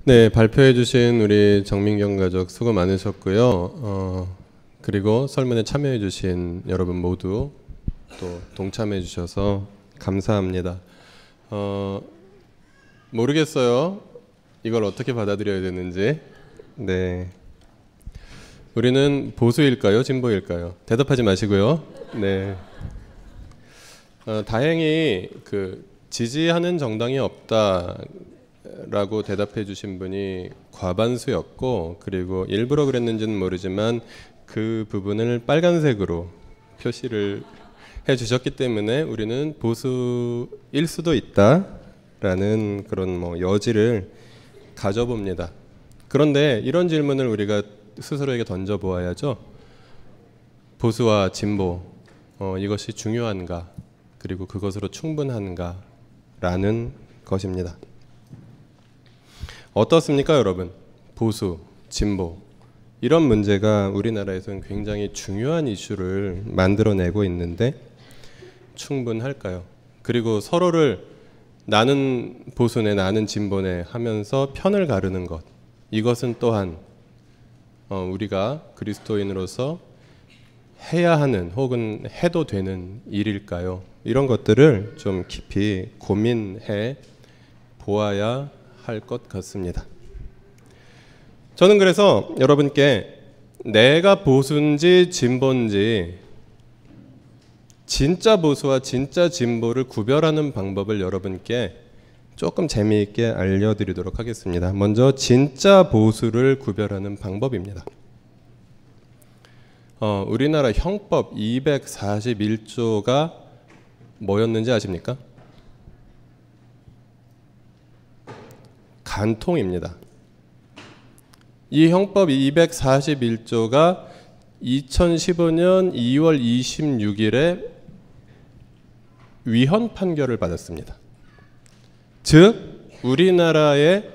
네, 발표해 주신 우리 정민경 가족 수고 많으셨고요. 그리고 설문에 참여해 주신 여러분 모두 또 동참해 주셔서 감사합니다. 모르겠어요. 이걸 어떻게 받아들여야 되는지. 네. 우리는 보수일까요? 진보일까요? 대답하지 마시고요. 네. 다행히 지지하는 정당이 없다라고 대답해 주신 분이 과반수였고, 그리고 일부러 그랬는지는 모르지만 그 부분을 빨간색으로 표시를 해 주셨기 때문에 우리는 보수일 수도 있다라는 그런 여지를 가져봅니다. 그런데 이런 질문을 우리가 스스로에게 던져 보아야죠. 보수와 진보, 이것이 중요한가? 그리고 그것으로 충분한가? 라는 것입니다. 어떻습니까, 여러분? 보수, 진보, 이런 문제가 우리나라에서는 굉장히 중요한 이슈를 만들어내고 있는데 충분할까요? 그리고 서로를 나는 보수네, 나는 진보네 하면서 편을 가르는 것, 이것은 또한 우리가 그리스도인으로서 해야 하는 혹은 해도 되는 일일까요? 이런 것들을 좀 깊이 고민해 보아야 할 것 같습니다. 저는 그래서 여러분께 내가 보수인지 진보인지, 진짜 보수와 진짜 진보를 구별하는 방법을 여러분께 조금 재미있게 알려드리도록 하겠습니다. 먼저 진짜 보수를 구별하는 방법입니다. 우리나라 형법 241조가 뭐였는지 아십니까? 간통입니다. 이 형법 241조가 2015년 2월 26일에 위헌 판결을 받았습니다. 즉 우리나라에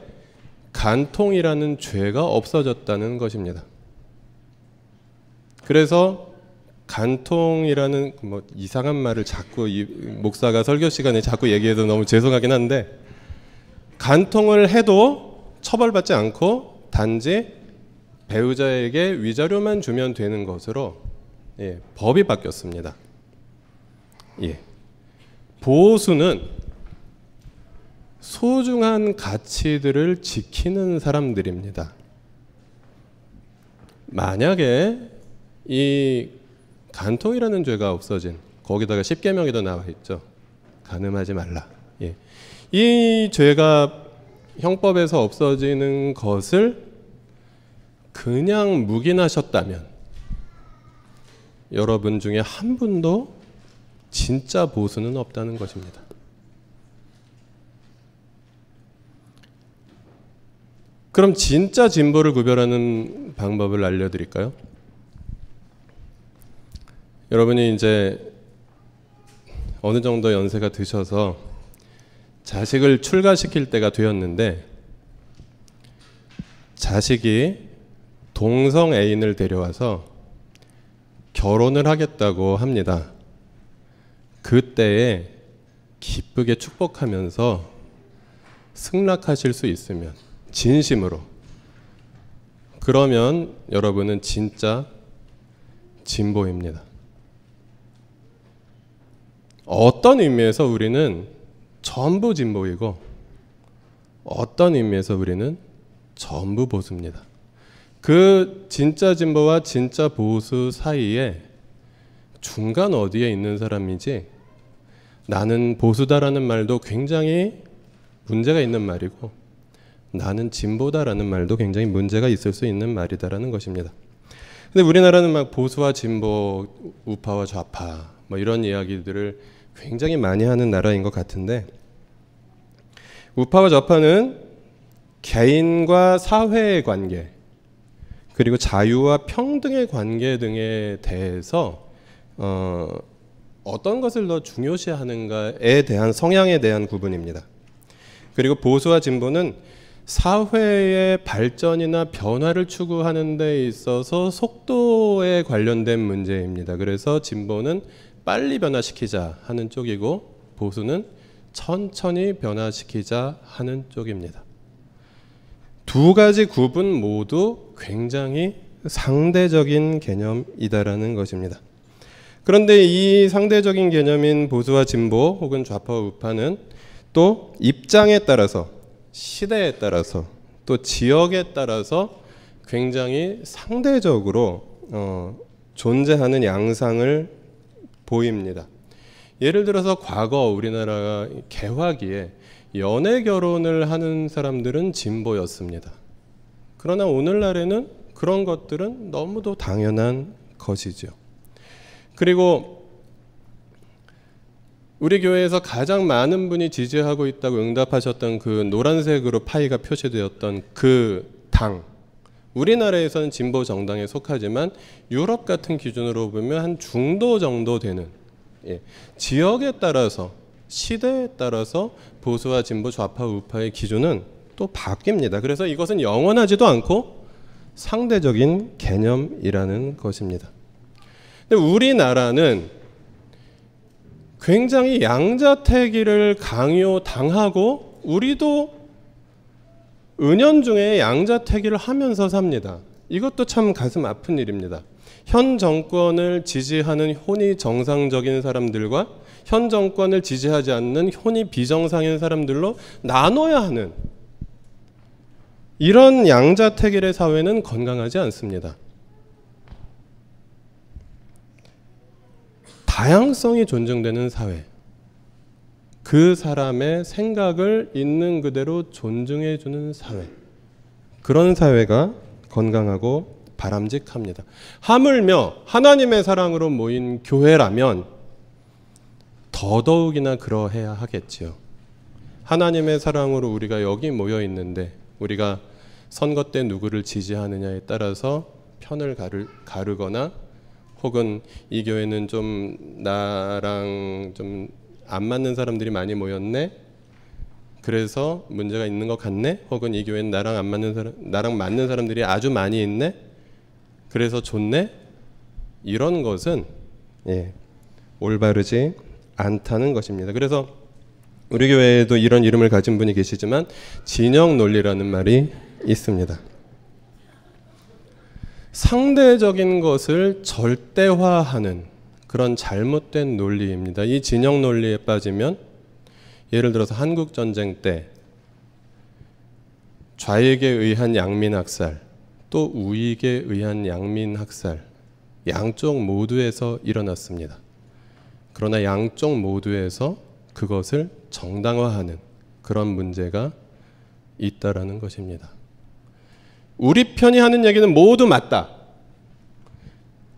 간통이라는 죄가 없어졌다는 것입니다. 그래서 간통이라는 이상한 말을 자꾸 목사가 설교 시간에 자꾸 얘기해서 너무 죄송하긴 한데, 간통을 해도 처벌받지 않고 단지 배우자에게 위자료만 주면 되는 것으로 법이 바뀌었습니다. 보수는 소중한 가치들을 지키는 사람들입니다. 만약에 이 간통이라는 죄가 없어진, 거기다가 10계명에도 나와 있죠. 간음하지 말라. 이 죄가 형법에서 없어지는 것을 그냥 묵인하셨다면 여러분 중에 한 분도 진짜 보수는 없다는 것입니다. 그럼 진짜 진보를 구별하는 방법을 알려드릴까요? 여러분이 이제 어느 정도 연세가 드셔서 자식을 출가시킬 때가 되었는데, 자식이 동성 애인을 데려와서 결혼을 하겠다고 합니다. 그때에 기쁘게 축복하면서 승낙하실 수 있으면, 진심으로, 그러면 여러분은 진짜 진보입니다. 어떤 의미에서 우리는 전부 진보이고 어떤 의미에서 우리는 전부 보수입니다. 그 진짜 진보와 진짜 보수 사이에 중간 어디에 있는 사람이지, 나는 보수다라는 말도 굉장히 문제가 있는 말이고 나는 진보다라는 말도 굉장히 문제가 있을 수 있는 말이다라는 것입니다. 근데 우리나라는 막 보수와 진보, 우파와 좌파 이런 이야기들을 굉장히 많이 하는 나라인 것 같은데, 우파와 좌파는 개인과 사회의 관계, 그리고 자유와 평등의 관계 등에 대해서 어떤 것을 더 중요시하는가에 대한 성향에 대한 구분입니다. 그리고 보수와 진보는 사회의 발전이나 변화를 추구하는 데 있어서 속도에 관련된 문제입니다. 그래서 진보는 빨리 변화시키자 하는 쪽이고 보수는 천천히 변화시키자 하는 쪽입니다. 두 가지 구분 모두 굉장히 상대적인 개념이다라는 것입니다. 그런데 이 상대적인 개념인 보수와 진보 혹은 좌파와 우파는 또 입장에 따라서, 시대에 따라서, 또 지역에 따라서 굉장히 상대적으로 존재하는 양상을 보입니다. 예를 들어서 과거 우리나라가 개화기에 연애 결혼을 하는 사람들은 진보였습니다. 그러나 오늘날에는 그런 것들은 너무도 당연한 것이죠. 그리고 우리 교회에서 가장 많은 분이 지지하고 있다고 응답하셨던 그 노란색으로 파이가 표시되었던 그 당, 우리나라에서는 진보 정당에 속하지만 유럽 같은 기준으로 보면 한 중도 정도 되는, 지역에 따라서, 시대에 따라서 보수와 진보, 좌파, 우파의 기준은 또 바뀝니다. 그래서 이것은 영원하지도 않고 상대적인 개념이라는 것입니다. 근데 우리나라는 굉장히 양자택일을 강요당하고 우리도 은연중에 양자택일을 하면서 삽니다. 이것도 참 가슴 아픈 일입니다. 현 정권을 지지하는 혼이 정상적인 사람들과 현 정권을 지지하지 않는 혼이 비정상인 사람들로 나눠야 하는 이런 양자택일의 사회는 건강하지 않습니다. 다양성이 존중되는 사회, 그 사람의 생각을 있는 그대로 존중해주는 사회, 그런 사회가 건강하고 바람직합니다. 하물며 하나님의 사랑으로 모인 교회라면 더더욱이나 그러해야 하겠지요. 하나님의 사랑으로 우리가 여기 모여 있는데 우리가 선거 때 누구를 지지하느냐에 따라서 편을 가르거나 혹은 이 교회는 좀 나랑 좀 안 맞는 사람들이 많이 모였네, 그래서 문제가 있는 것 같네, 혹은 이 교회는 나랑 맞는 사람들이 아주 많이 있네, 그래서 좋네, 이런 것은 올바르지 않다는 것입니다. 그래서 우리 교회에도 이런 이름을 가진 분이 계시지만 진영 논리라는 말이 있습니다. 상대적인 것을 절대화하는 그런 잘못된 논리입니다. 이 진영 논리에 빠지면 예를 들어서 한국 전쟁 때 좌익에 의한 양민 학살, 또 우익에 의한 양민 학살, 양쪽 모두에서 일어났습니다. 그러나 양쪽 모두에서 그것을 정당화하는 그런 문제가 있다라는 것입니다. 우리 편이 하는 얘기는 모두 맞다,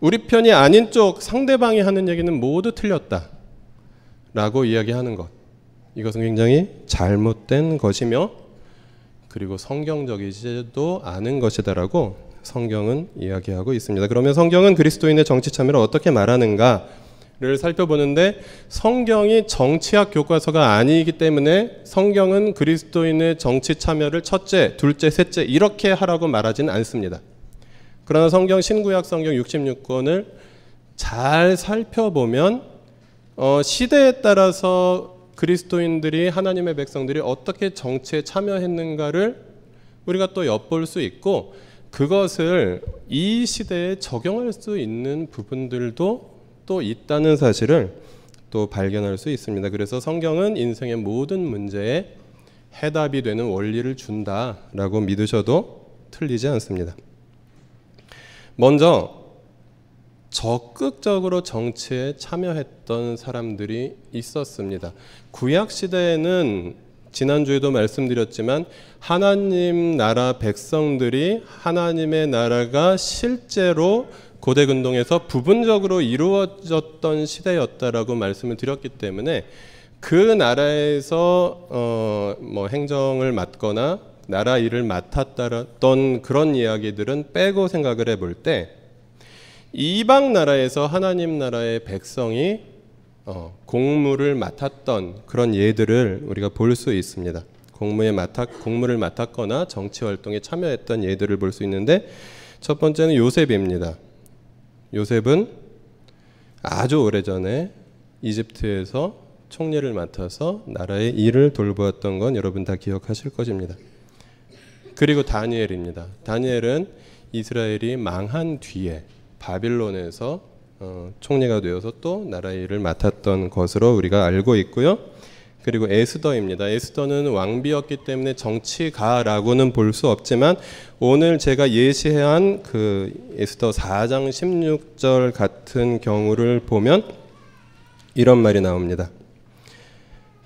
우리 편이 아닌 쪽 상대방이 하는 얘기는 모두 틀렸다 라고 이야기하는 것, 이것은 굉장히 잘못된 것이며 그리고 성경적이지도 않은 것이다라고 성경은 이야기하고 있습니다. 그러면 성경은 그리스도인의 정치 참여를 어떻게 말하는가를 살펴보는데, 성경이 정치학 교과서가 아니기 때문에 성경은 그리스도인의 정치 참여를 첫째, 둘째, 셋째 이렇게 하라고 말하지는 않습니다. 그러나 성경 신구약 성경 66권을 잘 살펴보면 시대에 따라서 그리스도인들이, 하나님의 백성들이 어떻게 정치에 참여했는가를 우리가 또 엿볼 수 있고, 그것을 이 시대에 적용할 수 있는 부분들도 또 있다는 사실을 또 발견할 수 있습니다. 그래서 성경은 인생의 모든 문제에 해답이 되는 원리를 준다라고 믿으셔도 틀리지 않습니다. 먼저 적극적으로 정치에 참여했던 사람들이 있었습니다. 구약 시대에는 지난주에도 말씀드렸지만 하나님 나라 백성들이, 하나님의 나라가 실제로 고대 근동에서 부분적으로 이루어졌던 시대였다라고 말씀을 드렸기 때문에 그 나라에서 행정을 맡거나 나라 일을 맡았던 그런 이야기들은 빼고 생각을 해볼 때, 이방 나라에서 하나님 나라의 백성이 공무를 맡았던 그런 예들을 우리가 볼 수 있습니다. 공무를 맡았거나 정치 활동에 참여했던 예들을 볼 수 있는데, 첫 번째는 요셉입니다. 요셉은 아주 오래전에 이집트에서 총리를 맡아서 나라의 일을 돌보았던 건 여러분 다 기억하실 것입니다. 그리고 다니엘입니다. 다니엘은 이스라엘이 망한 뒤에 바빌론에서 총리가 되어서 또 나라 일을 맡았던 것으로 우리가 알고 있고요. 그리고 에스더입니다. 에스더는 왕비였기 때문에 정치가라고는 볼 수 없지만 오늘 제가 예시한 그 에스더 4장 16절 같은 경우를 보면 이런 말이 나옵니다.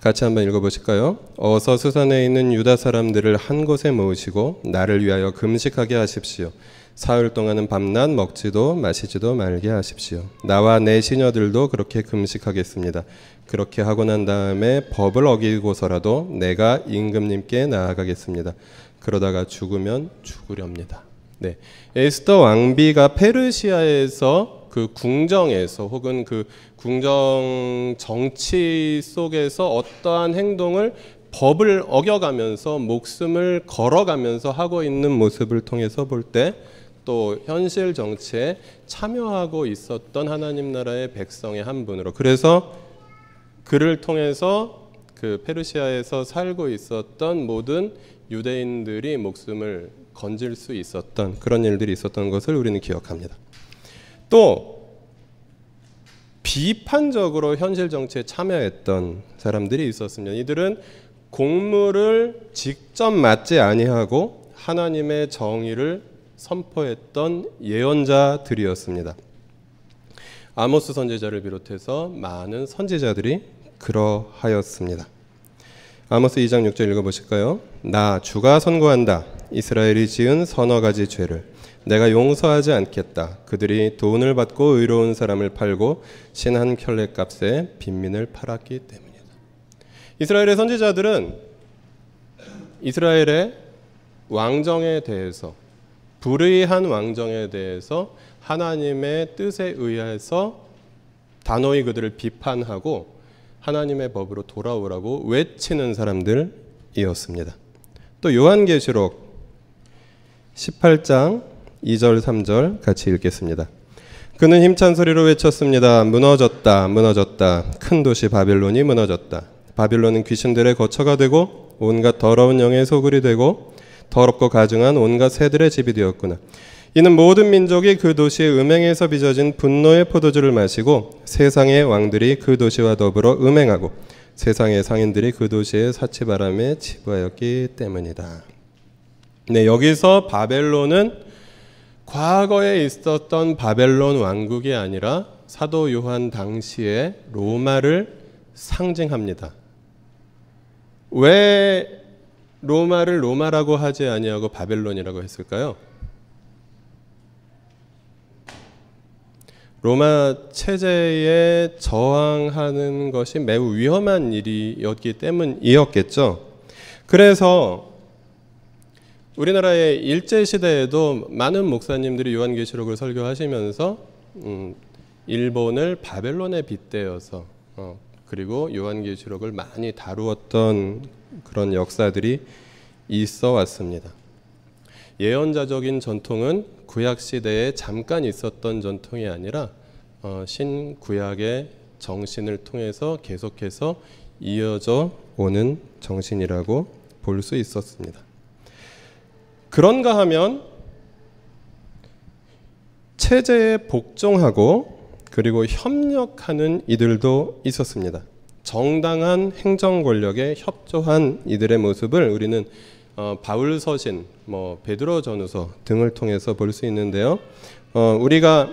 같이 한번 읽어보실까요? 어서 수산에 있는 유다 사람들을 한 곳에 모으시고 나를 위하여 금식하게 하십시오. 사흘 동안은 밤낮 먹지도 마시지도 말게 하십시오. 나와 내 시녀들도 그렇게 금식하겠습니다. 그렇게 하고 난 다음에 법을 어기고서라도 내가 임금님께 나아가겠습니다. 그러다가 죽으면 죽으렵니다. 네, 에스더 왕비가 페르시아에서 그 궁정에서 혹은 그 궁정 정치 속에서 어떠한 행동을 법을 어겨가면서 목숨을 걸어가면서 하고 있는 모습을 통해서 볼 때 또 현실 정치에 참여하고 있었던 하나님 나라의 백성의 한 분으로, 그래서 그를 통해서 그 페르시아에서 살고 있었던 모든 유대인들이 목숨을 건질 수 있었던 그런 일들이 있었던 것을 우리는 기억합니다. 또 비판적으로 현실 정치에 참여했던 사람들이 있었습니다. 이들은 공물을 직접 맡지 아니하고 하나님의 정의를 선포했던 예언자들이었습니다. 아모스 선지자를 비롯해서 많은 선지자들이 그러하였습니다. 아모스 2장 6절 읽어보실까요? 나 주가 선고한다. 이스라엘이 지은 서너 가지 죄를 내가 용서하지 않겠다. 그들이 돈을 받고 의로운 사람을 팔고 신 한 켤레 값에 빈민을 팔았기 때문이다. 이스라엘의 선지자들은 이스라엘의 왕정에 대해서, 불의한 왕정에 대해서 하나님의 뜻에 의해서 단호히 그들을 비판하고 하나님의 법으로 돌아오라고 외치는 사람들이었습니다. 또 요한계시록 18장 2절 3절 같이 읽겠습니다. 그는 힘찬 소리로 외쳤습니다. 무너졌다, 무너졌다. 큰 도시 바빌론이 무너졌다. 바빌론은 귀신들의 거처가 되고 온갖 더러운 영의 소굴이 되고 더럽고 가증한 온갖 새들의 집이 되었구나. 이는 모든 민족이 그 도시의 음행에서 빚어진 분노의 포도주를 마시고 세상의 왕들이 그 도시와 더불어 음행하고 세상의 상인들이 그 도시의 사치바람에 치부하였기 때문이다. 네, 여기서 바벨론은 과거에 있었던 바벨론 왕국이 아니라 사도 요한 당시의 로마를 상징합니다. 왜 로마를 로마라고 하지 아니하고 바벨론이라고 했을까요? 로마 체제에 저항하는 것이 매우 위험한 일이었기 때문이었겠죠. 그래서 우리나라의 일제시대에도 많은 목사님들이 요한계시록을 설교하시면서 일본을 바벨론에 빗대어서 그리고 요한계시록을 많이 다루었던 그런 역사들이 있어 왔습니다. 예언자적인 전통은 구약시대에 잠깐 있었던 전통이 아니라 신구약의 정신을 통해서 계속해서 이어져 오는 정신이라고 볼 수 있었습니다. 그런가 하면 체제에 복종하고 그리고 협력하는 이들도 있었습니다. 정당한 행정 권력에 협조한 이들의 모습을 우리는 바울 서신, 베드로 전후서 등을 통해서 볼 수 있는데요. 우리가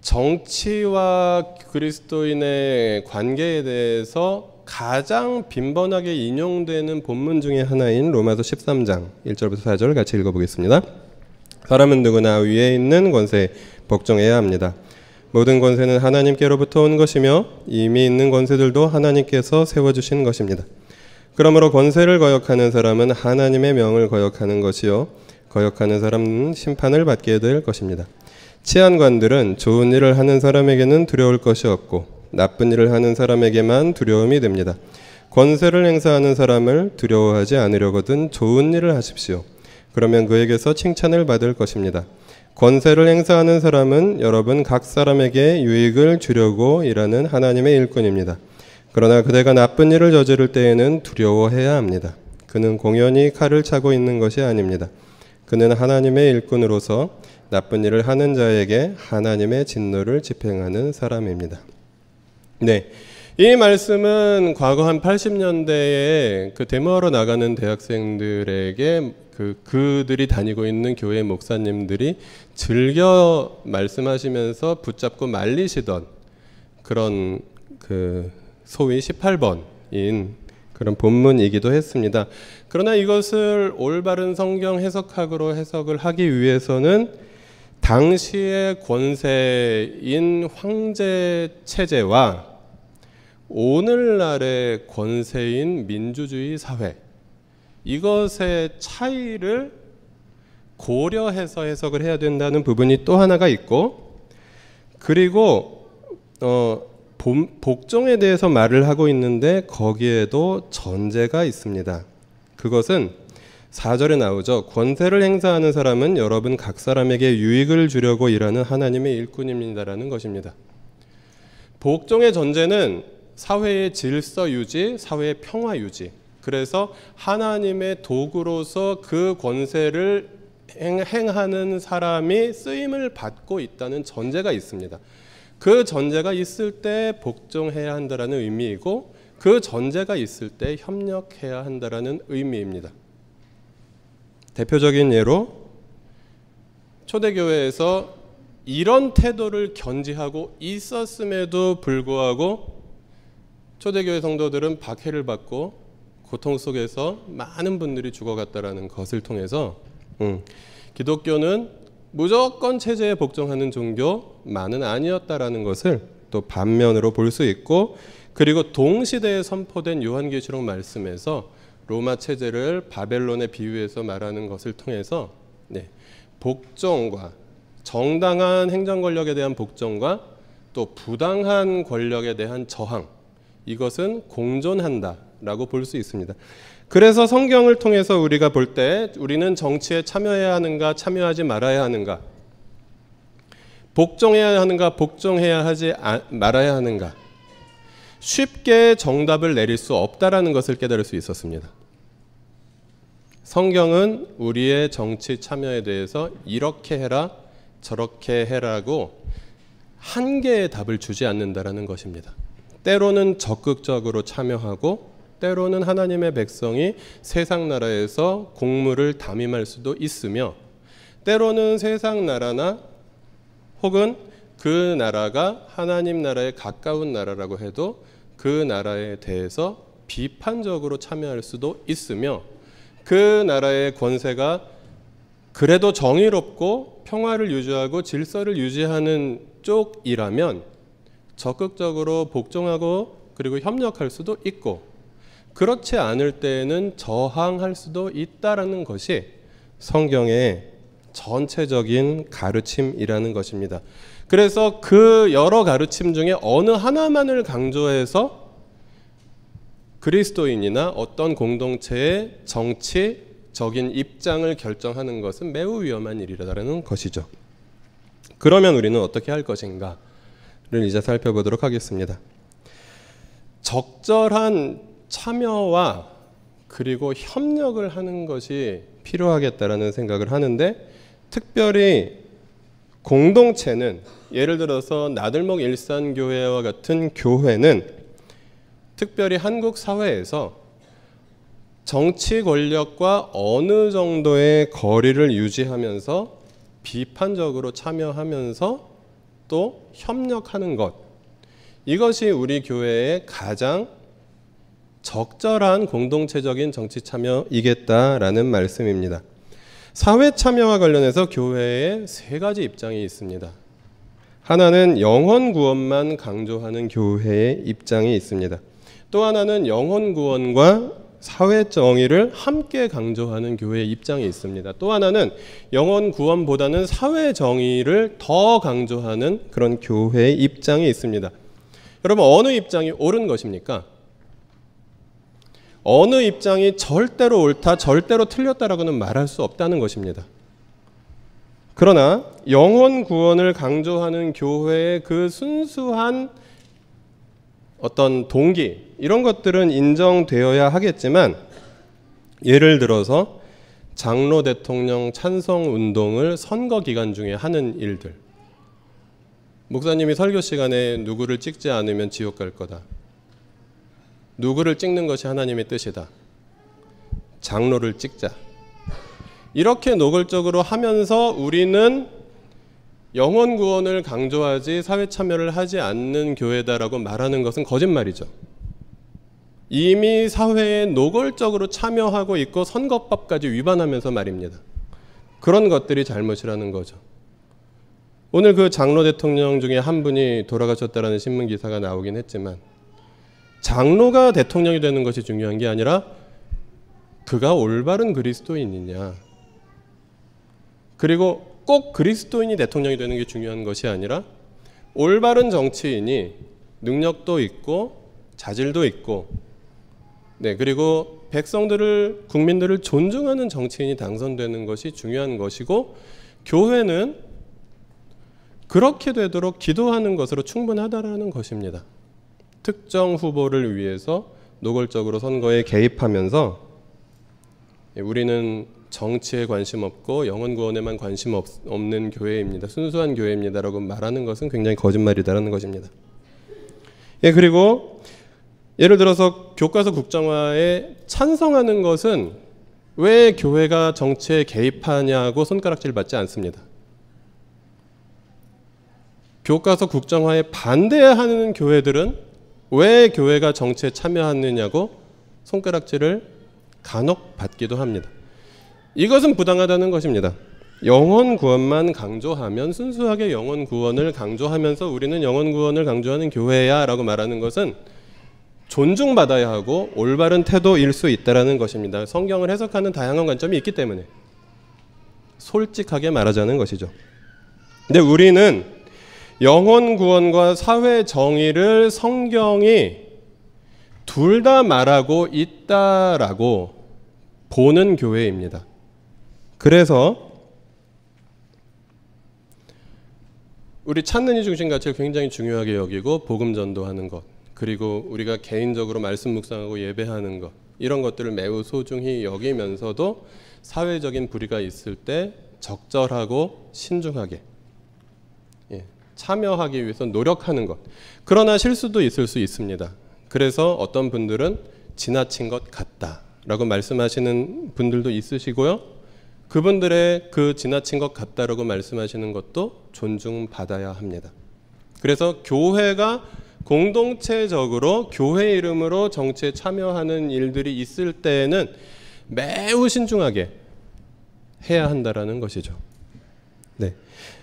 정치와 그리스도인의 관계에 대해서 가장 빈번하게 인용되는 본문 중에 하나인 로마서 13장 1절부터 4절 같이 읽어보겠습니다. 사람은 누구나 위에 있는 권세에 복종해야 합니다. 모든 권세는 하나님께로부터 온 것이며 이미 있는 권세들도 하나님께서 세워주신 것입니다. 그러므로 권세를 거역하는 사람은 하나님의 명을 거역하는 것이요 거역하는 사람은 심판을 받게 될 것입니다. 치안관들은 좋은 일을 하는 사람에게는 두려울 것이 없고 나쁜 일을 하는 사람에게만 두려움이 됩니다. 권세를 행사하는 사람을 두려워하지 않으려거든 좋은 일을 하십시오. 그러면 그에게서 칭찬을 받을 것입니다. 권세를 행사하는 사람은 여러분 각 사람에게 유익을 주려고 일하는 하나님의 일꾼입니다. 그러나 그대가 나쁜 일을 저지를 때에는 두려워해야 합니다. 그는 공연히 칼을 차고 있는 것이 아닙니다. 그는 하나님의 일꾼으로서 나쁜 일을 하는 자에게 하나님의 진노를 집행하는 사람입니다. 네, 이 말씀은 과거 한 80년대에 그 데모하러 나가는 대학생들에게 그들이 다니고 있는 교회 목사님들이 즐겨 말씀하시면서 붙잡고 말리시던 그런 그 소위 18번인 그런 본문이기도 했습니다. 그러나 이것을 올바른 성경 해석학으로 해석을 하기 위해서는 당시의 권세인 황제 체제와 오늘날의 권세인 민주주의 사회, 이것의 차이를 고려해서 해석을 해야 된다는 부분이 또 하나가 있고, 그리고 복종에 대해서 말을 하고 있는데 거기에도 전제가 있습니다. 그것은 4절에 나오죠. 권세를 행사하는 사람은 여러분 각 사람에게 유익을 주려고 일하는 하나님의 일꾼입니다라는 것입니다. 복종의 전제는 사회의 질서 유지, 사회의 평화 유지. 그래서 하나님의 도구로서 그 권세를 행하는 사람이 쓰임을 받고 있다는 전제가 있습니다. 그 전제가 있을 때 복종해야 한다라는 의미이고, 그 전제가 있을 때 협력해야 한다라는 의미입니다. 대표적인 예로 초대교회에서 이런 태도를 견지하고 있었음에도 불구하고 초대교회 성도들은 박해를 받고 고통 속에서 많은 분들이 죽어갔다라는 것을 통해서 기독교는 무조건 체제에 복종하는 종교만은 아니었다라는 것을 또 반면으로 볼 수 있고, 그리고 동시대에 선포된 요한계시록 말씀에서 로마 체제를 바벨론에 비유해서 말하는 것을 통해서 복종과 정당한 행정 권력에 대한 복종과 또 부당한 권력에 대한 저항, 이것은 공존한다라고 볼 수 있습니다. 그래서 성경을 통해서 우리가 볼 때 우리는 정치에 참여해야 하는가, 참여하지 말아야 하는가, 복종해야 하는가, 복종해야 하지 말아야 하는가, 쉽게 정답을 내릴 수 없다라는 것을 깨달을 수 있었습니다. 성경은 우리의 정치 참여에 대해서 이렇게 해라, 저렇게 해라고 한 개의 답을 주지 않는다라는 것입니다. 때로는 적극적으로 참여하고, 때로는 하나님의 백성이 세상 나라에서 공무를 담임할 수도 있으며, 때로는 세상 나라나 혹은 그 나라가 하나님 나라에 가까운 나라라고 해도 그 나라에 대해서 비판적으로 참여할 수도 있으며, 그 나라의 권세가 그래도 정의롭고 평화를 유지하고 질서를 유지하는 쪽이라면 적극적으로 복종하고 그리고 협력할 수도 있고, 그렇지 않을 때에는 저항할 수도 있다라는 것이 성경의 전체적인 가르침이라는 것입니다. 그래서 그 여러 가르침 중에 어느 하나만을 강조해서 그리스도인이나 어떤 공동체의 정치적인 입장을 결정하는 것은 매우 위험한 일이라는 것이죠. 그러면 우리는 어떻게 할 것인가를 이제 살펴보도록 하겠습니다. 적절한 참여와 그리고 협력을 하는 것이 필요하겠다라는 생각을 하는데, 특별히 공동체는, 예를 들어서 나들목 일산교회와 같은 교회는 특별히 한국 사회에서 정치 권력과 어느 정도의 거리를 유지하면서 비판적으로 참여하면서 또 협력하는 것, 이것이 우리 교회의 가장 적절한 공동체적인 정치 참여이겠다라는 말씀입니다. 사회 참여와 관련해서 교회에 세 가지 입장이 있습니다. 하나는 영혼 구원만 강조하는 교회의 입장이 있습니다. 또 하나는 영혼 구원과 사회 정의를 함께 강조하는 교회의 입장이 있습니다. 또 하나는 영혼 구원보다는 사회 정의를 더 강조하는 그런 교회의 입장이 있습니다. 여러분, 어느 입장이 옳은 것입니까? 어느 입장이 절대로 옳다, 절대로 틀렸다라고는 말할 수 없다는 것입니다. 그러나 영혼 구원을 강조하는 교회의 그 순수한 어떤 동기, 이런 것들은 인정되어야 하겠지만, 예를 들어서 장로 대통령 찬성 운동을 선거 기간 중에 하는 일들. 목사님이 설교 시간에 누구를 찍지 않으면 지옥 갈 거다. 누구를 찍는 것이 하나님의 뜻이다. 장로를 찍자. 이렇게 노골적으로 하면서 우리는 영혼 구원을 강조하지 사회 참여를 하지 않는 교회다라고 말하는 것은 거짓말이죠. 이미 사회에 노골적으로 참여하고 있고 선거법까지 위반하면서 말입니다. 그런 것들이 잘못이라는 거죠. 오늘 그 장로 대통령 중에 한 분이 돌아가셨다라는 신문 기사가 나오긴 했지만 장로가 대통령이 되는 것이 중요한 게 아니라 그가 올바른 그리스도인이냐, 그리고 꼭 그리스도인이 대통령이 되는 게 중요한 것이 아니라 올바른 정치인이 능력도 있고 자질도 있고, 네, 그리고 백성들을, 국민들을 존중하는 정치인이 당선되는 것이 중요한 것이고, 교회는 그렇게 되도록 기도하는 것으로 충분하다라는 것입니다. 특정 후보를 위해서 노골적으로 선거에 개입하면서 우리는 정치에 관심 없고 영혼 구원에만 관심 없는 교회입니다, 순수한 교회입니다라고 말하는 것은 굉장히 거짓말이다라는 것입니다. 예, 그리고 예를 들어서 교과서 국정화에 찬성하는 것은 왜 교회가 정치에 개입하냐고 손가락질 받지 않습니다. 교과서 국정화에 반대하는 교회들은 왜 교회가 정치에 참여하느냐고 손가락질을 간혹 받기도 합니다. 이것은 부당하다는 것입니다. 영혼 구원만 강조하면, 순수하게 영혼 구원을 강조하면서 우리는 영혼 구원을 강조하는 교회야 라고 말하는 것은 존중받아야 하고 올바른 태도일 수 있다는 것입니다. 성경을 해석하는 다양한 관점이 있기 때문에 솔직하게 말하자는 것이죠. 근데 우리는 영혼 구원과 사회 정의를 성경이 둘 다 말하고 있다라고 보는 교회입니다. 그래서 우리 찾는 이 중심 가치를 굉장히 중요하게 여기고 복음 전도하는 것, 그리고 우리가 개인적으로 말씀 묵상하고 예배하는 것, 이런 것들을 매우 소중히 여기면서도 사회적인 불의가 있을 때 적절하고 신중하게 참여하기 위해서 노력하는 것. 그러나 실수도 있을 수 있습니다. 그래서 어떤 분들은 지나친 것 같다라고 말씀하시는 분들도 있으시고요. 그분들의 그 지나친 것 같다라고 말씀하시는 것도 존중받아야 합니다. 그래서 교회가 공동체적으로 교회 이름으로 정치에 참여하는 일들이 있을 때에는 매우 신중하게 해야 한다라는 것이죠. 네.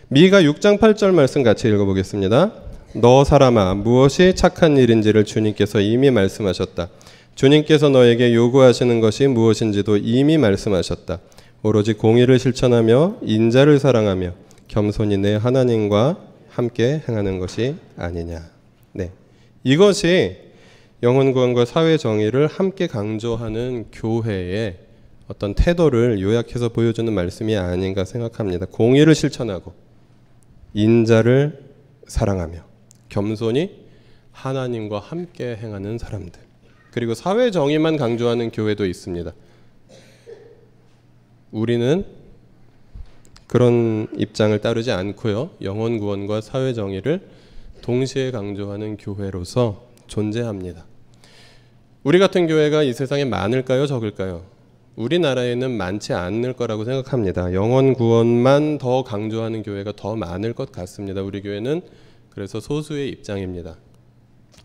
미가 6장 8절 말씀 같이 읽어보겠습니다. 너 사람아, 무엇이 착한 일인지를 주님께서 이미 말씀하셨다. 주님께서 너에게 요구하시는 것이 무엇인지도 이미 말씀하셨다. 오로지 공의를 실천하며 인자를 사랑하며 겸손히 내 하나님과 함께 행하는 것이 아니냐. 네, 이것이 영혼 구원과 사회 정의를 함께 강조하는 교회의 어떤 태도를 요약해서 보여주는 말씀이 아닌가 생각합니다. 공의를 실천하고 인자를 사랑하며 겸손히 하나님과 함께 행하는 사람들, 그리고 사회 정의만 강조하는 교회도 있습니다. 우리는 그런 입장을 따르지 않고요, 영혼 구원과 사회 정의를 동시에 강조하는 교회로서 존재합니다. 우리 같은 교회가 이 세상에 많을까요, 적을까요? 우리나라에는 많지 않을 거라고 생각합니다. 영혼 구원만 더 강조하는 교회가 더 많을 것 같습니다. 우리 교회는 그래서 소수의 입장입니다.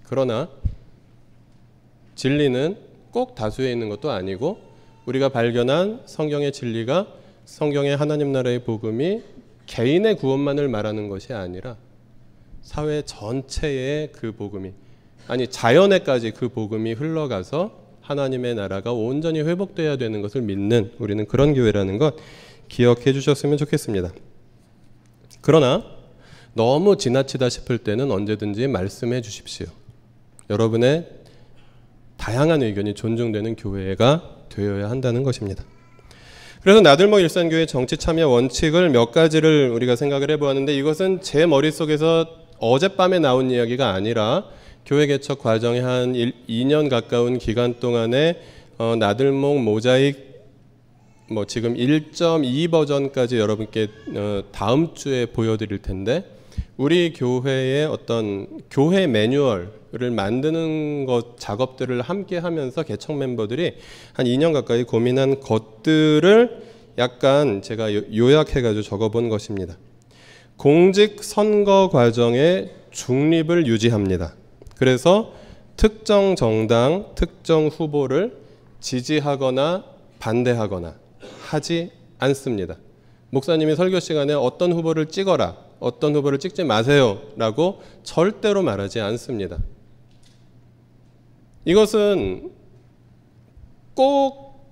그러나 진리는 꼭 다수에 있는 것도 아니고, 우리가 발견한 성경의 진리가, 성경의 하나님 나라의 복음이 개인의 구원만을 말하는 것이 아니라 사회 전체의 그 복음이, 아니 자연에까지 그 복음이 흘러가서 하나님의 나라가 온전히 회복돼야 되는 것을 믿는, 우리는 그런 교회라는 것 기억해 주셨으면 좋겠습니다. 그러나 너무 지나치다 싶을 때는 언제든지 말씀해 주십시오. 여러분의 다양한 의견이 존중되는 교회가 되어야 한다는 것입니다. 그래서 나들목 일산교회 정치 참여 원칙을 몇 가지를 우리가 생각을 해보았는데, 이것은 제 머릿속에서 어젯밤에 나온 이야기가 아니라 교회 개척 과정의 한 2년 가까운 기간 동안에 나들목 모자익 뭐 지금 1.2 버전까지 여러분께 다음 주에 보여드릴 텐데, 우리 교회의 어떤 교회 매뉴얼을 만드는 것 작업들을 함께 하면서 개척 멤버들이 한 2년 가까이 고민한 것들을 약간 제가 요약해가지고 적어본 것입니다. 공직 선거 과정의 중립을 유지합니다. 그래서 특정 정당, 특정 후보를 지지하거나 반대하거나 하지 않습니다. 목사님이 설교 시간에 어떤 후보를 찍어라, 어떤 후보를 찍지 마세요 라고 절대로 말하지 않습니다. 이것은 꼭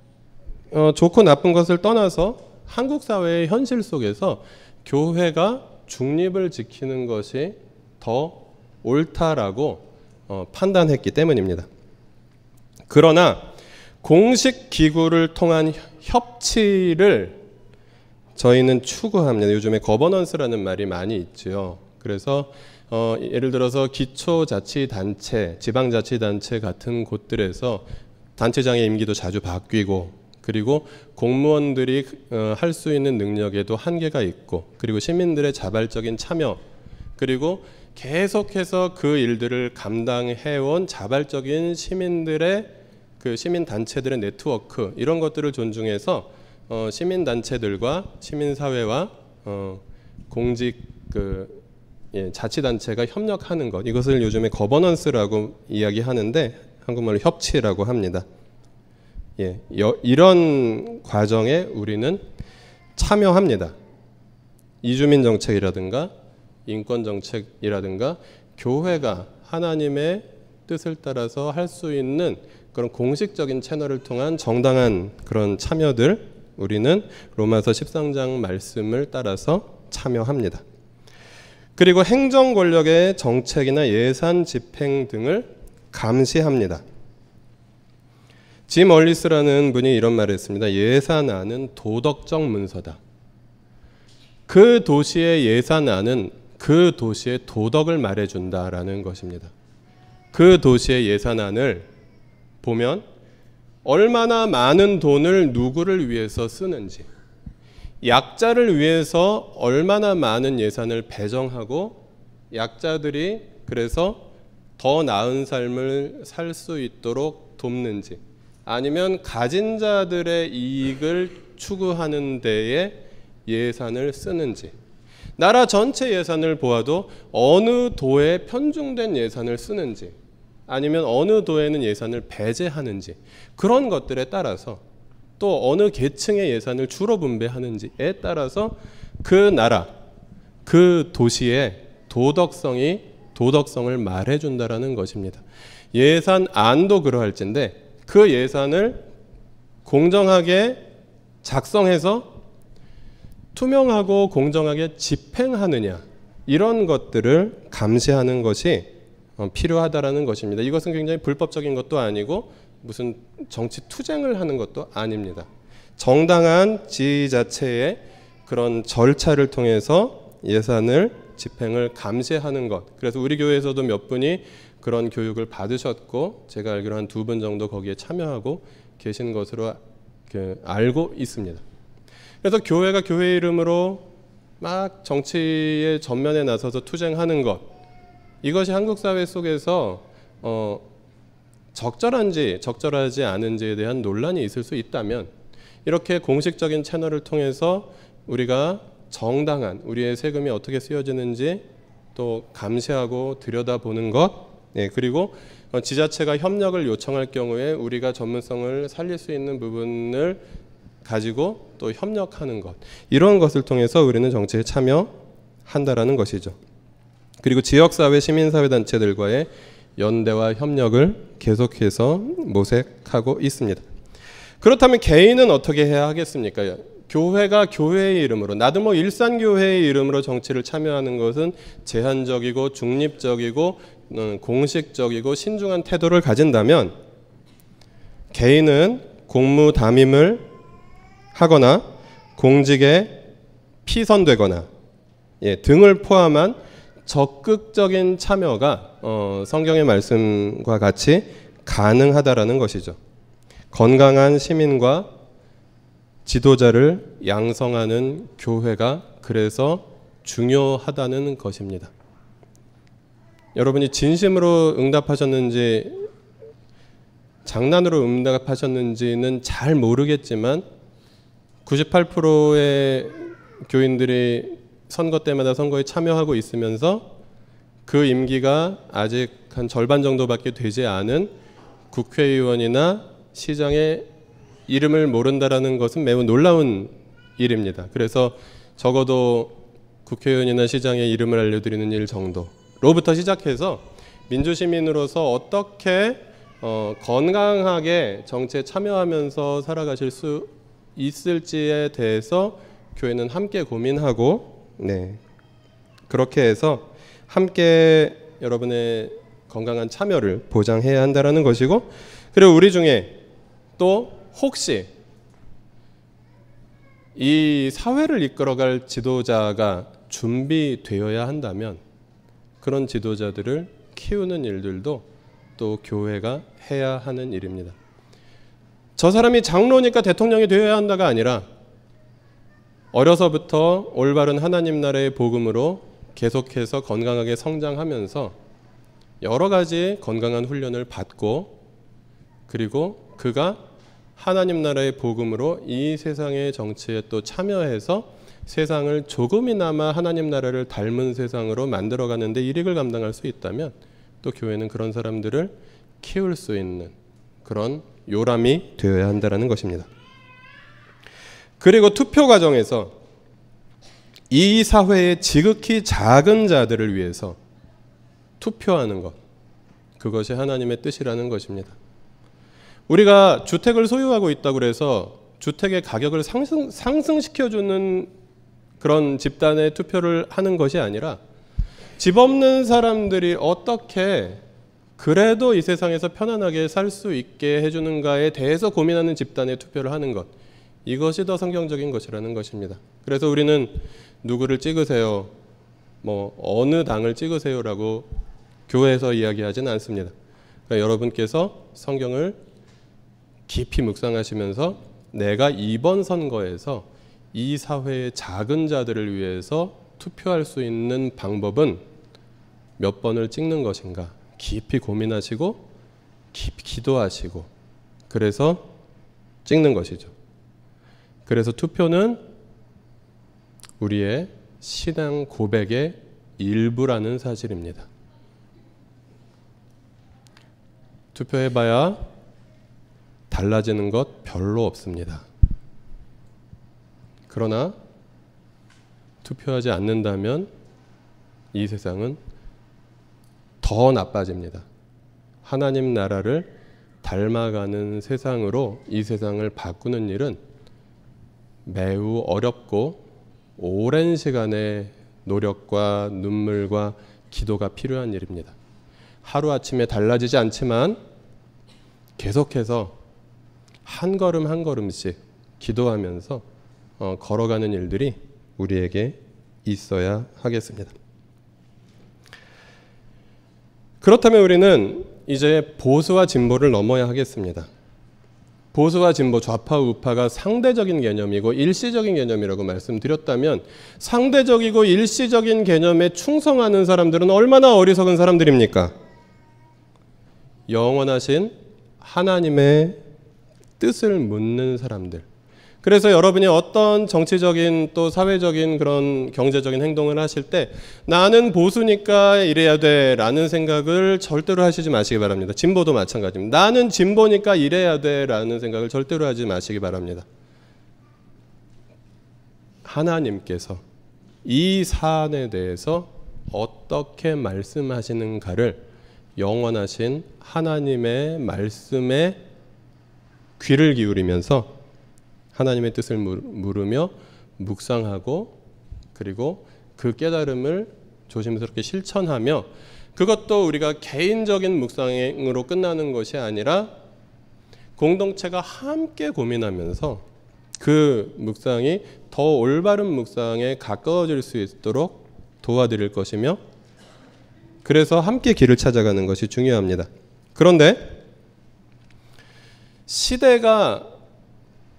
좋고 나쁜 것을 떠나서 한국 사회의 현실 속에서 교회가 중립을 지키는 것이 더 옳다라고 판단했기 때문입니다. 그러나 공식 기구를 통한 협치를 저희는 추구합니다. 요즘에 거버넌스라는 말이 많이 있죠. 그래서 예를 들어서 기초자치단체, 지방자치단체 같은 곳들에서 단체장의 임기도 자주 바뀌고, 그리고 공무원들이 할 수 있는 능력에도 한계가 있고, 그리고 시민들의 자발적인 참여, 그리고 계속해서 그 일들을 감당해온 자발적인 시민들의 그 시민단체들의 네트워크, 이런 것들을 존중해서 시민단체들과 시민사회와 공직 자치단체가 협력하는 것, 이것을 요즘에 거버넌스라고 이야기하는데 한국말로 협치라고 합니다. 이런 과정에 우리는 참여합니다. 이주민 정책이라든가 인권 정책이라든가 교회가 하나님의 뜻을 따라서 할 수 있는 그런 공식적인 채널을 통한 정당한 그런 참여들, 우리는 로마서 13장 말씀을 따라서 참여합니다. 그리고 행정 권력의 정책이나 예산 집행 등을 감시합니다. 짐 얼리스라는 분이 이런 말을 했습니다. 예산안은 도덕적 문서다. 그 도시의 예산안은 그 도시의 도덕을 말해준다라는 것입니다. 그 도시의 예산안을 보면 얼마나 많은 돈을 누구를 위해서 쓰는지, 약자를 위해서 얼마나 많은 예산을 배정하고 약자들이 그래서 더 나은 삶을 살 수 있도록 돕는지, 아니면 가진 자들의 이익을 추구하는 데에 예산을 쓰는지, 나라 전체 예산을 보아도 어느 도에 편중된 예산을 쓰는지, 아니면 어느 도에는 예산을 배제하는지, 그런 것들에 따라서, 또 어느 계층의 예산을 주로 분배하는지에 따라서 그 나라, 그 도시의 도덕성을 말해준다라는 것입니다. 예산안도 그러할진데 그 예산을 공정하게 작성해서 투명하고 공정하게 집행하느냐, 이런 것들을 감시하는 것이 필요하다라는 것입니다. 이것은 굉장히 불법적인 것도 아니고 무슨 정치 투쟁을 하는 것도 아닙니다. 정당한 지자체의 그런 절차를 통해서 예산을 집행을 감시하는 것. 그래서 우리 교회에서도 몇 분이 그런 교육을 받으셨고, 제가 알기로 한 2분 정도 거기에 참여하고 계신 것으로 알고 있습니다. 그래서 교회가 교회 이름으로 막 정치의 전면에 나서서 투쟁하는 것, 이것이 한국 사회 속에서 적절한지 적절하지 않은지에 대한 논란이 있을 수 있다면, 이렇게 공식적인 채널을 통해서 우리가 정당한 우리의 세금이 어떻게 쓰여지는지 또 감시하고 들여다보는 것, 그리고 지자체가 협력을 요청할 경우에 우리가 전문성을 살릴 수 있는 부분을 가지고 또 협력하는 것, 이런 것을 통해서 우리는 정치에 참여한다라는 것이죠. 그리고 지역사회, 시민사회단체들과의 연대와 협력을 계속해서 모색하고 있습니다. 그렇다면 개인은 어떻게 해야 하겠습니까? 교회가 교회의 이름으로, 나도 뭐 일산교회의 이름으로 정치를 참여하는 것은 제한적이고 중립적이고 공식적이고 신중한 태도를 가진다면, 개인은 공무 담임을 하거나 공직에 피선되거나 등을 포함한 적극적인 참여가 성경의 말씀과 같이 가능하다라는 것이죠. 건강한 시민과 지도자를 양성하는 교회가 그래서 중요하다는 것입니다. 여러분이 진심으로 응답하셨는지 장난으로 응답하셨는지는 잘 모르겠지만 98%의 교인들이 선거 때마다 선거에 참여하고 있으면서 그 임기가 아직 한 절반 정도밖에 되지 않은 국회의원이나 시장의 이름을 모른다라는 것은 매우 놀라운 일입니다. 그래서 적어도 국회의원이나 시장의 이름을 알려드리는 일 정도로부터 시작해서 민주시민으로서 어떻게 건강하게 정치에 참여하면서 살아가실 수 있을지에 대해서 교회는 함께 고민하고 그렇게 해서 함께 여러분의 건강한 참여를 보장해야 한다는 것이고, 그리고 우리 중에 또 혹시 이 사회를 이끌어갈 지도자가 준비되어야 한다면 그런 지도자들을 키우는 일들도 또 교회가 해야 하는 일입니다. 저 사람이 장로니까 대통령이 되어야 한다가 아니라 어려서부터 올바른 하나님 나라의 복음으로 계속해서 건강하게 성장하면서 여러 가지 건강한 훈련을 받고, 그리고 그가 하나님 나라의 복음으로 이 세상의 정치에 또 참여해서 세상을 조금이나마 하나님 나라를 닮은 세상으로 만들어가는 데 일익을 감당할 수 있다면 또 교회는 그런 사람들을 키울 수 있는 그런 요람이 되어야 한다는 것입니다. 그리고 투표 과정에서 이 사회의 지극히 작은 자들을 위해서 투표하는 것, 그것이 하나님의 뜻이라는 것입니다. 우리가 주택을 소유하고 있다고 해서 주택의 가격을 상승시켜주는 그런 집단의 투표를 하는 것이 아니라 집 없는 사람들이 어떻게 그래도 이 세상에서 편안하게 살 수 있게 해주는가에 대해서 고민하는 집단의 투표를 하는 것, 이것이 더 성경적인 것이라는 것입니다. 그래서 우리는 누구를 찍으세요, 어느 당을 찍으세요라고 교회에서 이야기하지는 않습니다. 그러니까 여러분께서 성경을 깊이 묵상하시면서 내가 이번 선거에서 이 사회의 작은 자들을 위해서 투표할 수 있는 방법은 몇 번을 찍는 것인가 깊이 고민하시고 깊이 기도하시고 그래서 찍는 것이죠. 그래서 투표는 우리의 신앙 고백의 일부라는 사실입니다. 투표해봐야 달라지는 것 별로 없습니다. 그러나 투표하지 않는다면 이 세상은 더 나빠집니다. 하나님 나라를 닮아가는 세상으로 이 세상을 바꾸는 일은 매우 어렵고 오랜 시간의 노력과 눈물과 기도가 필요한 일입니다. 하루아침에 달라지지 않지만 계속해서 한 걸음 한 걸음씩 기도하면서 걸어가는 일들이 우리에게 있어야 하겠습니다. 그렇다면 우리는 이제 보수와 진보를 넘어야 하겠습니다. 보수와 진보, 좌파, 우파가 상대적인 개념이고 일시적인 개념이라고 말씀드렸다면 상대적이고 일시적인 개념에 충성하는 사람들은 얼마나 어리석은 사람들입니까? 영원하신 하나님의 뜻을 묻는 사람들. 그래서 여러분이 어떤 정치적인 또 사회적인 그런 경제적인 행동을 하실 때 나는 보수니까 이래야 돼 라는 생각을 절대로 하시지 마시기 바랍니다. 진보도 마찬가지입니다. 나는 진보니까 이래야 돼 라는 생각을 절대로 하지 마시기 바랍니다. 하나님께서 이 사안에 대해서 어떻게 말씀하시는가를 영원하신 하나님의 말씀에 귀를 기울이면서 하나님의 뜻을 물으며 묵상하고 그리고 그 깨달음을 조심스럽게 실천하며 그것도 우리가 개인적인 묵상으로 끝나는 것이 아니라 공동체가 함께 고민하면서 그 묵상이 더 올바른 묵상에 가까워질 수 있도록 도와드릴 것이며 그래서 함께 길을 찾아가는 것이 중요합니다. 그런데 시대가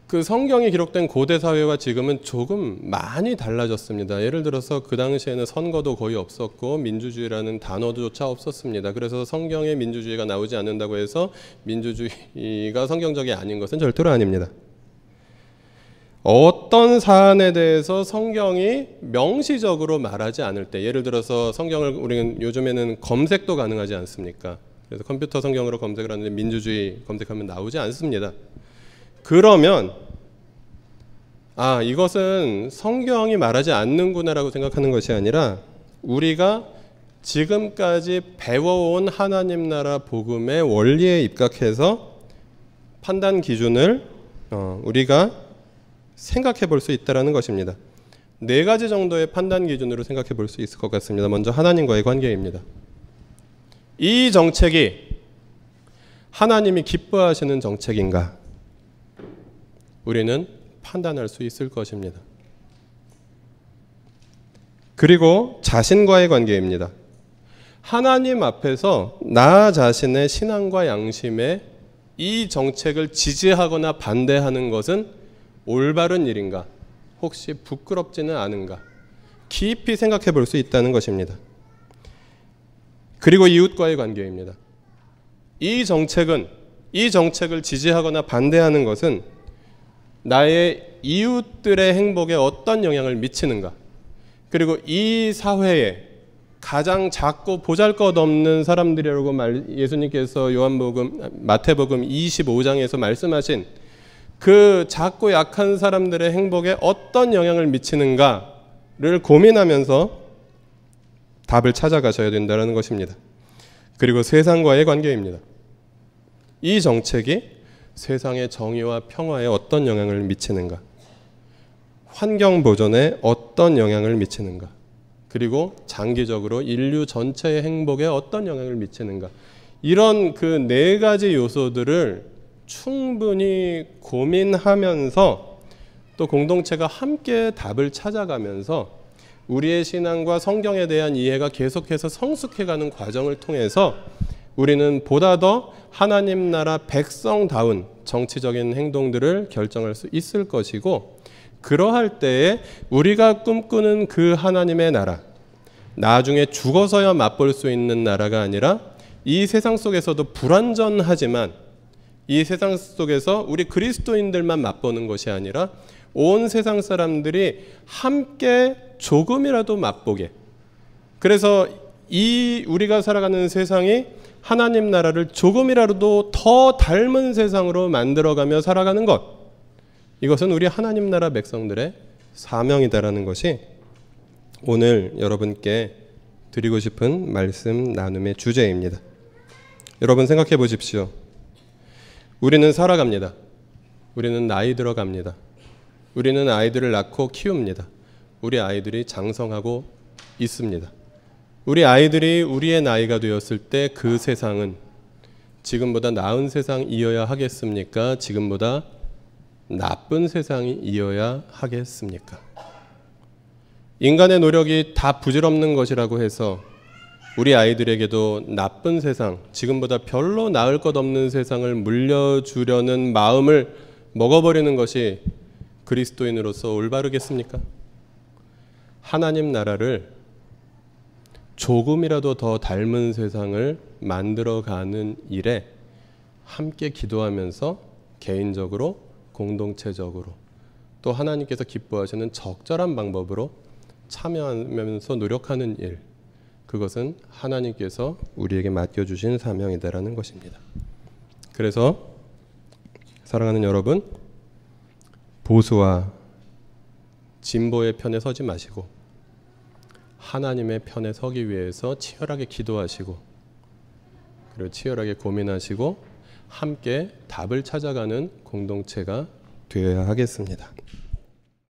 그 성경이 기록된 고대 사회와 지금은 조금 많이 달라졌습니다. 예를 들어서 그 당시에는 선거도 거의 없었고 민주주의라는 단어조차 없었습니다. 그래서 성경에 민주주의가 나오지 않는다고 해서 민주주의가 성경적이 아닌 것은 절대로 아닙니다. 어떤 사안에 대해서 성경이 명시적으로 말하지 않을 때, 예를 들어서 성경을 우리는 요즘에는 검색도 가능하지 않습니까? 그래서 컴퓨터 성경으로 검색을 하는데 민주주의 검색하면 나오지 않습니다. 그러면 이것은 성경이 말하지 않는구나라고 생각하는 것이 아니라 우리가 지금까지 배워온 하나님 나라 복음의 원리에 입각해서 판단 기준을 우리가 생각해 볼 수 있다는 것입니다. 4가지 정도의 판단 기준으로 생각해 볼 수 있을 것 같습니다. 먼저 하나님과의 관계입니다. 이 정책이 하나님이 기뻐하시는 정책인가? 우리는 판단할 수 있을 것입니다. 그리고 자신과의 관계입니다. 하나님 앞에서 나 자신의 신앙과 양심에 이 정책을 지지하거나 반대하는 것은 올바른 일인가? 혹시 부끄럽지는 않은가? 깊이 생각해 볼 수 있다는 것입니다. 그리고 이웃과의 관계입니다. 이 정책을 지지하거나 반대하는 것은 나의 이웃들의 행복에 어떤 영향을 미치는가? 그리고 이 사회에 가장 작고 보잘것없는 사람들이라고 예수님께서 마태복음 25장에서 말씀하신 그 작고 약한 사람들의 행복에 어떤 영향을 미치는가를 고민하면서 답을 찾아가셔야 된다는 것입니다. 그리고 세상과의 관계입니다. 이 정책이 세상의 정의와 평화에 어떤 영향을 미치는가? 환경 보존에 어떤 영향을 미치는가? 그리고 장기적으로 인류 전체의 행복에 어떤 영향을 미치는가? 이런 그 4가지 요소들을 충분히 고민하면서 또 공동체가 함께 답을 찾아가면서 우리의 신앙과 성경에 대한 이해가 계속해서 성숙해가는 과정을 통해서 우리는 보다 더 하나님 나라 백성다운 정치적인 행동들을 결정할 수 있을 것이고, 그러할 때에 우리가 꿈꾸는 그 하나님의 나라, 나중에 죽어서야 맛볼 수 있는 나라가 아니라 이 세상 속에서도 불완전하지만 이 세상 속에서 우리 그리스도인들만 맛보는 것이 아니라 온 세상 사람들이 함께 조금이라도 맛보게, 그래서 이 우리가 살아가는 세상이 하나님 나라를 조금이라도 더 닮은 세상으로 만들어가며 살아가는 것, 이것은 우리 하나님 나라 백성들의 사명이다라는 것이 오늘 여러분께 드리고 싶은 말씀 나눔의 주제입니다. 여러분 생각해 보십시오. 우리는 살아갑니다. 우리는 나이 들어갑니다. 우리는 아이들을 낳고 키웁니다. 우리 아이들이 장성하고 있습니다. 우리 아이들이 우리의 나이가 되었을 때 그 세상은 지금보다 나은 세상이어야 하겠습니까? 지금보다 나쁜 세상이어야 하겠습니까? 인간의 노력이 다 부질없는 것이라고 해서 우리 아이들에게도 나쁜 세상, 지금보다 별로 나을 것 없는 세상을 물려주려는 마음을 먹어버리는 것이 그리스도인으로서 올바르겠습니까? 하나님 나라를 조금이라도 더 닮은 세상을 만들어가는 일에 함께 기도하면서 개인적으로, 공동체적으로, 또 하나님께서 기뻐하시는 적절한 방법으로 참여하면서 노력하는 일, 그것은 하나님께서 우리에게 맡겨주신 사명이다라는 것입니다. 그래서 사랑하는 여러분, 보수와 진보의 편에 서지 마시고 하나님의 편에 서기 위해서 치열하게 기도하시고, 그리고 치열하게 고민하시고 함께 답을 찾아가는 공동체가 되어야 하겠습니다.